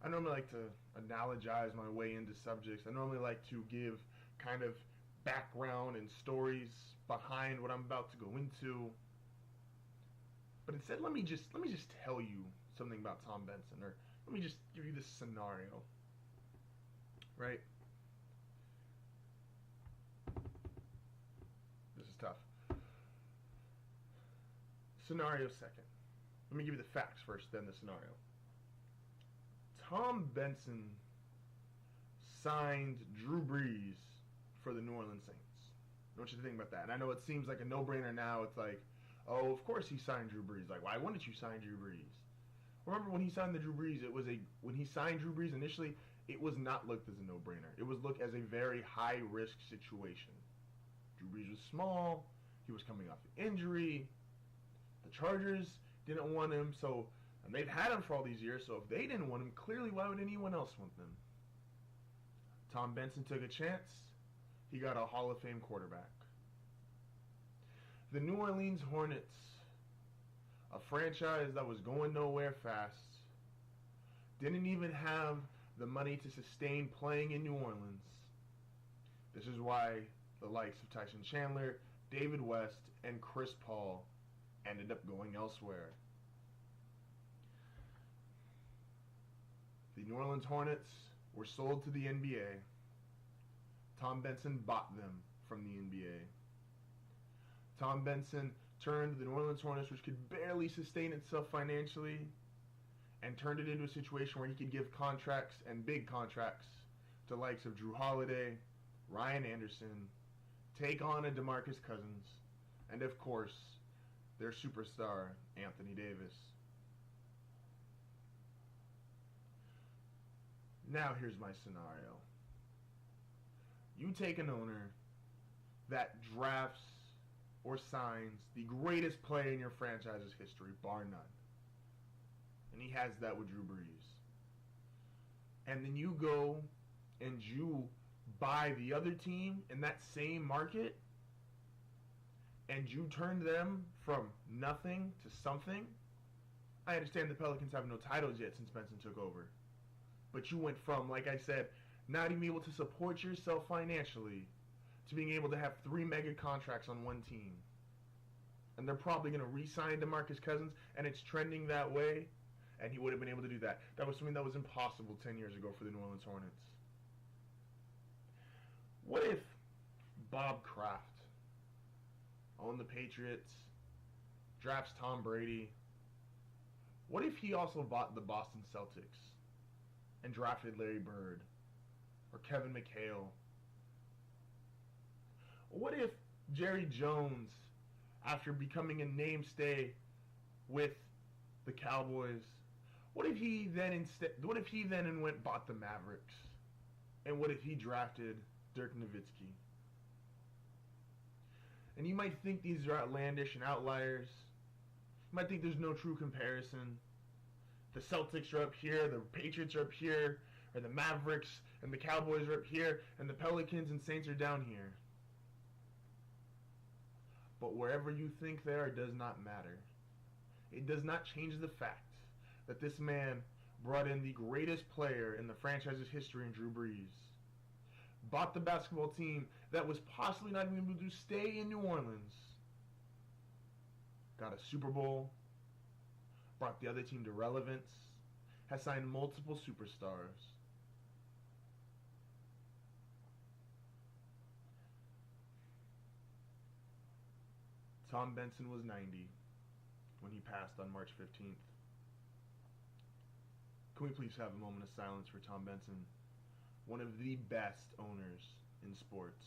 I normally like to analogize my way into subjects. I normally like to give kind of background and stories behind what I'm about to go into. But instead, let me just tell you something about Tom Benson, or let me just give you this scenario, right? This is tough. Scenario second. Let me give you the facts first, then the scenario. Tom Benson signed Drew Brees for the New Orleans Saints. I want you to think about that. And I know it seems like a no-brainer now. It's like, oh, of course he signed Drew Brees. Like, why wouldn't you sign Drew Brees? Remember when he signed the Drew Brees? When he signed Drew Brees initially, it was not looked as a no-brainer. It was looked as a very high-risk situation. Drew Brees was small. He was coming off an injury. The Chargers didn't want him, and they've had him for all these years. So if they didn't want him, clearly why would anyone else want them? Tom Benson took a chance. He got a Hall of Fame quarterback. The New Orleans Hornets, a franchise that was going nowhere fast, didn't even have the money to sustain playing in New Orleans. This is why the likes of Tyson Chandler, David West, and Chris Paul ended up going elsewhere. The New Orleans Hornets were sold to the NBA. Tom Benson bought them from the NBA. Tom Benson turned the New Orleans Hornets, which could barely sustain itself financially, and turned it into a situation where he could give contracts, and big contracts, to the likes of Drew Holiday, Ryan Anderson, take on a DeMarcus Cousins, and of course, their superstar, Anthony Davis. Now here's my scenario. You take an owner that drafts or signs the greatest player in your franchise's history, bar none. And he has that with Drew Brees. And then you go and you buy the other team in that same market, and you turn them from nothing to something. I understand the Pelicans have no titles yet since Benson took over. But you went from, like I said, not even able to support yourself financially to being able to have 3 mega contracts on one team. And they're probably going to re-sign DeMarcus Cousins, and it's trending that way, and he would have been able to do that. That was something that was impossible 10 years ago for the New Orleans Hornets. What if Bob Kraft owned the Patriots, drafts Tom Brady? What if he also bought the Boston Celtics and drafted Larry Bird or Kevin McHale? What if Jerry Jones, after becoming a mainstay with the Cowboys, what if he then went bought the Mavericks? And what if he drafted Dirk Nowitzki? And you might think these are outlandish and outliers. You might think there's no true comparison. The Celtics are up here, the Patriots are up here, or the Mavericks and the Cowboys are up here, and the Pelicans and Saints are down here. But wherever you think they are, it does not matter. It does not change the fact that this man brought in the greatest player in the franchise's history in Drew Brees, bought the basketball team that was possibly not even able to stay in New Orleans, got a Super Bowl, brought the other team to relevance, has signed multiple superstars. Tom Benson was 90 when he passed on March 15th. Can we please have a moment of silence for Tom Benson, one of the best owners in sports?